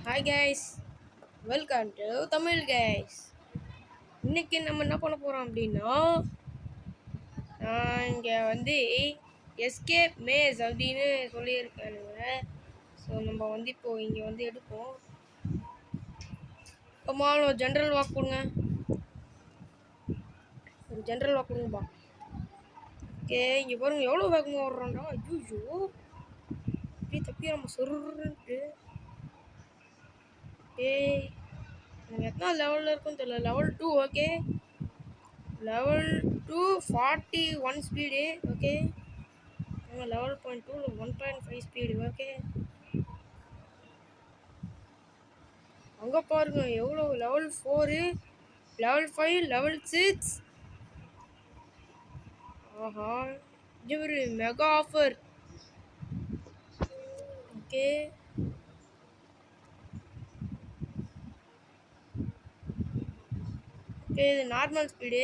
Hi guys, welcome to Tamil guys. இன்னைக்கு நம்ம என்ன பண்ண போகிறோம் அப்படின்னா, இங்கே எஸ்கேப் மேஸ் அப்படின்னு சொல்லியிருக்கானுங்க. ஸோ நம்ம இப்போ இங்கே எடுப்போம். ஒரு ஜென்ரல் வாக் கொடுங்க, ஒரு ஜென்ரல் வாக் கொடுங்கப்பா. ஓகே, இங்கே பாருங்க எவ்வளோ வேகமாக ஓடுறோம்டா. ஐயோ இப்படி தப்பி நம்ம சொல்லிட்டு எத்தனை லெவலில் இருக்குன்னு தெரியல. Level 2. Okay, level 2 41 speed. Okay, level 2 1.5 speed. Okay, அங்கே பாருங்க எவ்வளோ. Level 4, level 5, level 6. ஆஹா, இது ஒரு மெகா ஆஃபர். ஓகே, இது நார்மல் ஸ்பீடு.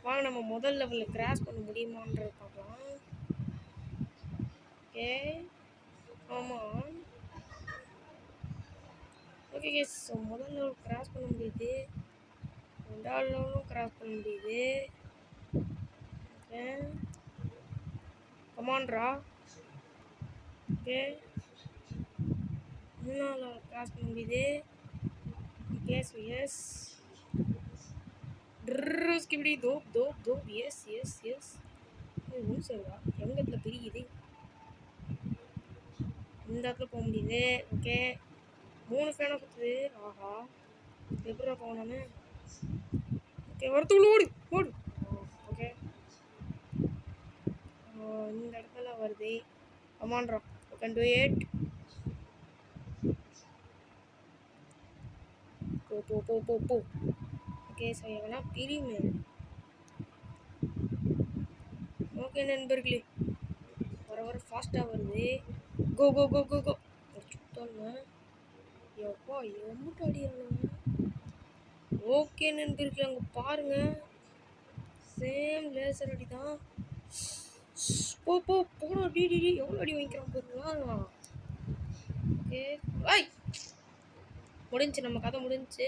வாங்க நம்ம முதல் லெவலில் கிராஸ் பண்ண முடியுமான்றது பார்க்கலாம். ஓகே, ஆமாம். ஓகே கேஸ், ஸோ முதல் லெவல் கிராஸ் பண்ண முடியுது, ரெண்டாவது லெவலும் கிராஸ் பண்ண முடியுது. ஓகே, கமான்ரா. ஓகே, மூணாவது லெவல் கிராஸ் பண்ண முடியுது. ஓகே, ஸோ எஸ் இப்படி தோப். எஸ் எஸ் எஸ் ஒன்று சரிவா எங்க இடத்துல பிரிக்குது, இந்த இடத்துல போக முடியுது. ஓகே, 3 ஃபேனை சுற்றுது. ஆஹா, எப்படி போகணுன்னு. ஓகே, வரத்துக்குள்ள ஓடு ஓடு. ஓகே, இந்த இடத்துல வருது. கமான்ரா, ஓகே, do it. போ. ஓகே, ஸோ எங்கன்னா பிரியுமே. ஓகே நண்பர்களே, வர ஃபாஸ்ட்டாக வருது. கோ சுத்தங்க. எப்போ எம்பிட்டு அடிக்கிறானுங்க. ஓகே நண்பர்களே, அங்கே பாருங்க, சேம் லேசர் அடி தான். போடா டிடி, எவ்வளோ அடி வாங்கிக்கிறான் பாருங்களா. ஓகே, முடிஞ்சு, நம்ம கதை முடிஞ்சு.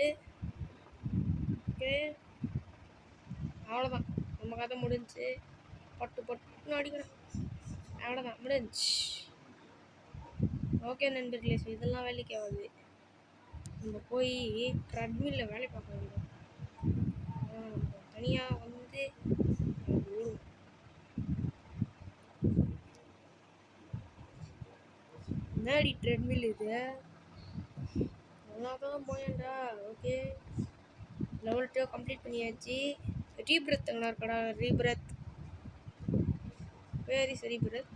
ஓகே, அவ்வளோதான், நம்ம கதை முடிஞ்சு. பட்டுன்னு அடிக்கிறேன், அவ்வளோதான், முடிஞ்சு. ஓகே நண்பர்களே, ஸோ இதெல்லாம் வேலைக்கு ஆகுது. நம்ம போய் ட்ரெட்மில்லில் வேலை பார்க்க வேண்டியது. தனியாக என்னடி ட்ரெட்மில் இது, நல்லா தான் போயேன்டா. ஓகே, லெவல் 2 கம்ப்ளீட் பண்ணியாச்சு. ரீபிரத் எங்கன்னா இருக்கடா, ரீபிரத். வெரி சரி பிரத்.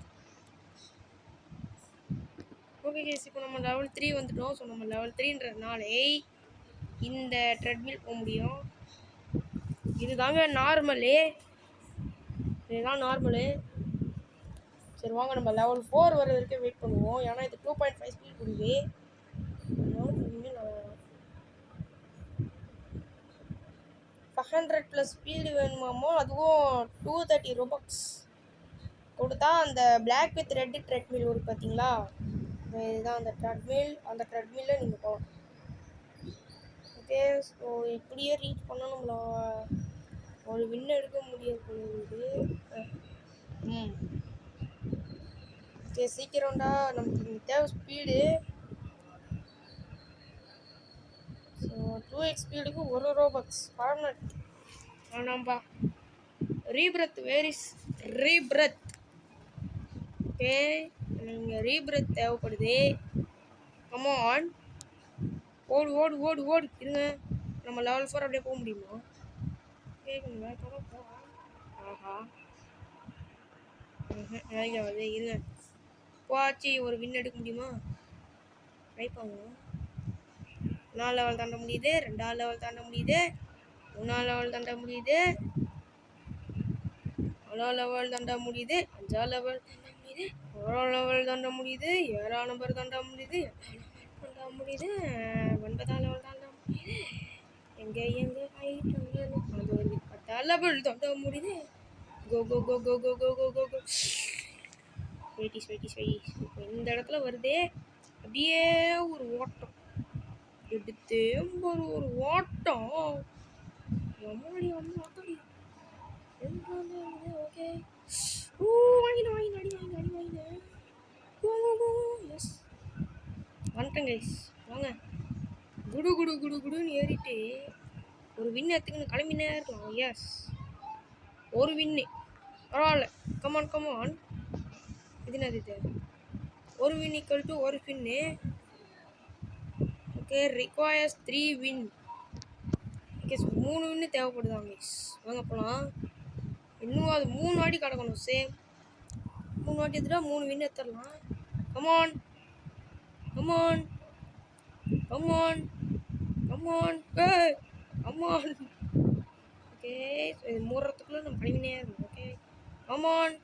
ஓகே கேஸ், இப்போ நம்ம லெவல் 3 வந்துட்டோம். ஸோ நம்ம லெவல் 3ன்றதுனாலே இந்த ட்ரெட்மில் போக முடியும். இதுதாங்க நார்மலு, இதுதான் நார்மலு. சரி வாங்க, நம்ம லெவல் 4 வர வரைக்கும் வெயிட் பண்ணுவோம். ஏன்னா இது 2.5 ஸ்பீட் கொடுக்குது. 500+ ஸ்பீடு வேணுமாமோ, அதுவும் 230 ரோபக்ஸ் கொடுத்தா அந்த பிளாக் வித் ரெட் ட்ரெட்மில் ஒரு பார்த்தீங்களா, இதுதான் அந்த ட்ரெட்மில். அந்த ட்ரெட்மில்ல நீங்கள் போகலாம். ஓகே, ஸோ இப்படியே ரீச் பண்ணால் நம்மள ஒரு வின் எடுக்க முடியாது. ஓகே, சீக்கிரம்டா, நமக்கு தேவை ஸ்பீடு. ஸோ 2x ஸ்பீடுக்கு 1 ரோபக்ஸ் பர்மனெண்ட் வேணாம்பா. Rebirth, where is rebirth? Okay, நீங்கள் ரீபிரத் தேவைப்படுது. கமான், ஓடு இருங்க. நம்ம லெவல் 4 அப்படியே போக முடியுமா? கேட்குங்க, போகலாம். ஆஹா, வேலைக்காவது இருங்க. போச்சு, ஒரு வின் எடுக்க முடியுமா? ட்ரை பண்ணுவோம். 4 லெவல் தாண்ட முடியுது, 2வது லெவல் தாண்ட முடியுது, 3வது லெவல் தாண்ட முடியுது, 4வது லெவல் தாண்ட முடியுது, 5வது லெவல் தாண்ட முடியுது, 6வது லெவல் தாண்ட முடியுது, 7ஆம் நம்பர் தாண்ட முடியுது, 8ஆம் முடியுது, 9ஆம் லெவல் தாண்ட முடியுது. எங்க ஹைட் அது வருது. 10ஆம் லெவல் தாண்ட முடியுது. கோ வெயிட்டிஸ். இந்த இடத்துல வருதே. அப்படியே ஒரு ஓட்டம் எடுத்து ஒரு ஓட்டம் அம்மாடி அம்மாடி ஓகே வாங்கினேன் எஸ் வந்துட்டேன் கைஸ் வாங்க குடு குடு குடு குடுன்னு ஏறிட்டு ஒரு வின் எடுத்துக்கின்னு கிளம்பினே இருக்கலாம் எஸ் ஒரு வின்னு பரவாயில்ல கமான் இது என்னது இது ஒரு வின் ஈக்குவல் டு ஒரு வின்னு ஓகே ரிக்வயர்ஸ் 3 வின் ஓகே 3 வின்னு தேவைப்படுதாங்க கைஸ் வாங்க போகலாம் இன்னும் அது 3 வாட்டி கிடக்கணும் சேம் 3 வாட்டி எடுத்துட்டா 3 வின் எடுத்துடலாம் கமான் ஏய் கமான் ஓகே இது மூடுறதுக்குள்ளே நம்ம பண்ணினே இருக்கணும் ஓகே கமான்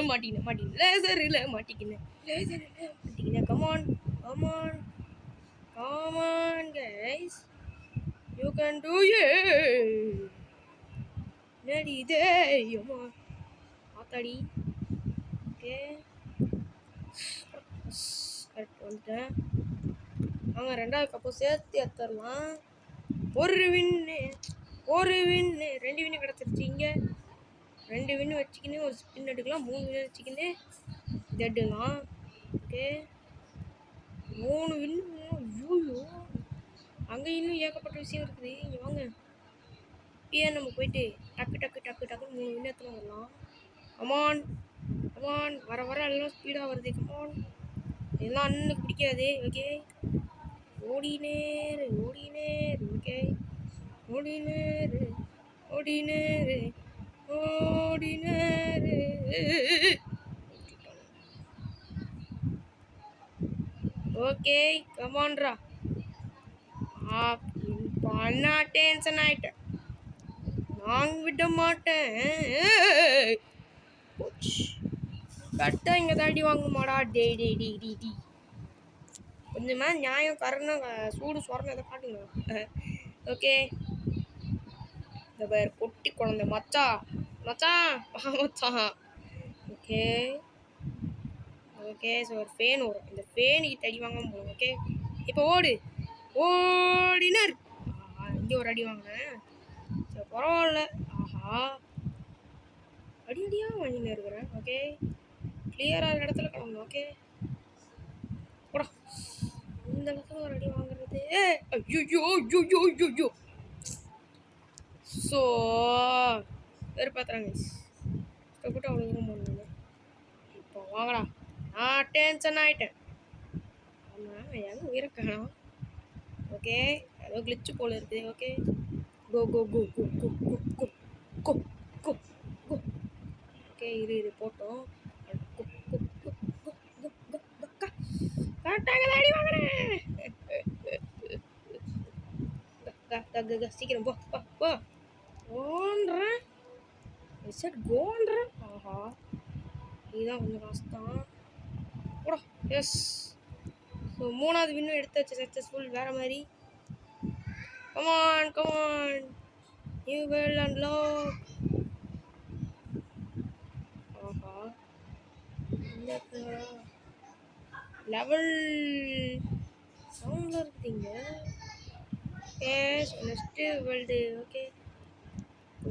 மாட்டிக்கினேன் லேசரில் மாட்டிக்கினேன் come on guys you can do it என்னடி இதே அம்மா ஆத்தாடி ஓகே கரெக்ட் வந்துட்டேன் அவங்க 2வது கப்போ சேர்த்து எடுத்துடலாம் ஒரு வின்னு 2 வின்னு கிடச்சிருச்சு இங்கே 2 வின்னு வச்சுக்கின்னு ஒரு ஸ்பின் எடுக்கலாம் 3 வின்னு வச்சுக்கின்னு இது எடுக்கலாம் ஓகே 3 வின்னு ஐயோ அங்கே இன்னும் ஏகப்பட்ட விஷயம் இருக்குது இங்கே வாங்க இப்பயே நம்ம போயிட்டு டக்கு 3 வின்னு எடுத்துன்னு வரலாம் கமான் வர எல்லாம் ஸ்பீடாக வருது கமான் இதெல்லாம் அண்ணனுக்கு பிடிக்காது ஓகே ஓடினேரு ஓகே ஓடினேரு ஓகே கமான்ரா பண்ணா டென்ஷன் ஆயிட்டேன் நான் விட மாட்டேன் கரெக்டாக இங்கே தாண்டி வாங்கணுமாடா டே கொஞ்சமா நியாயம் கரணம் சூடு சொரணம் எதை காட்டுங்க ஓகே இந்த பேர் பொட்டி குழந்தை மச்சான் ஓகே ஸோ ஒரு ஃபேன் வரும் இந்த ஃபேனுக்கு அடி வாங்க போகணும் ஓகே இப்போ ஓடினர் இங்கே ஒரு அடி வாங்கினேன் சரி பரவாயில்ல ஆஹா அடியாக வாங்கின்னு இருக்கிறேன் ஓகே கிளியராக இடத்துல கிளம்பணும் ஓகே போடா இந்த இடத்துல ஒரு அடி வாங்குறது ஐயோ ஸோ வேறு பார்த்துறாங்க கஷ்டப்பட்டு அவ்வளோ தூரம் போகணும் இப்போ வாங்கடா நான் டென்ஷன் ஆகிட்டேன் ஆமாம் எங்கே உயிரை காணோம் ஓகே ஏதோ கிளிச்சு போல இருக்குது ஓகே கோ ஓகே இரு போட்டோம் அடி வாங்குறேன் சீக்கிரம் போ கோன்றேன் ஆஹா இதுதான் கொஞ்சம் கஷ்டம் போடா எஸ் ஸோ 3வது வின்னும் எடுத்தாச்சு சக்ஸஸ்ஃபுல் வேறு மாதிரி கமான் யூ வில் அன்லாக் ஆஹா லெவல் சவுண்டில் இருக்குதுங்க எஸ் நெக்ஸ்ட்டு வேர்ல்டு ஓகே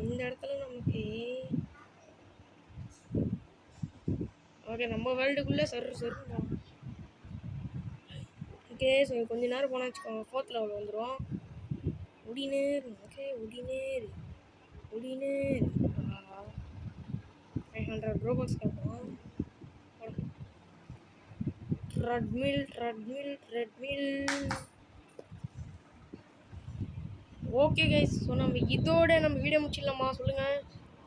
இந்த இடத்துல நமக்கு ஓகே நம்ம வேர்ல்டுக்குள்ளே சருணும் ஓகே ஸோ கொஞ்ச நேரம் போனால் வச்சுக்கோங்க 4th லெவல் வந்துடும் ஓகே ஒடினேர் 500 ரோபாக்ஸ் கேட்போம் ட்ரெட்மில் ஓகே கைஸ் ஸோ நம்ம இதோட நம்ம வீடியோ முடிச்சிடலாமா சொல்லுங்கள்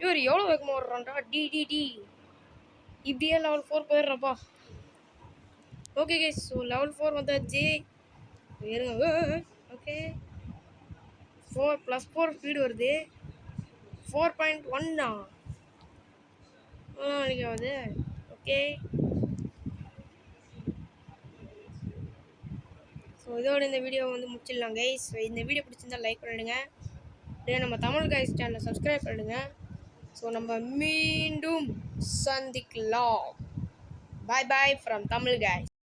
இவர் எவ்வளோ வேகமாக வர்றான்டா டி இப்படியே லெவல் 4 போயிடுறப்பா ஓகே கைஸ் ஸோ லெவல் 4 வந்தாச்சு இருங்க ஓகே 4+4 ஸ்பீடு வருது 4.1 ஆகுது ஓகே ஸோ இதோட இந்த வீடியோ வந்து முடிச்சிடலாம் கைஸ் இந்த வீடியோ பிடிச்சிருந்தா லைக் பண்ணிடுங்க அப்படியே நம்ம தமிழ் கைஸ் சேனலை சப்ஸ்கிரைப் பண்ணிடுங்க ஸோ நம்ம மீண்டும் சந்திக்கலாம். பாய் பாய் ஃப்ரம் தமிழ் guys.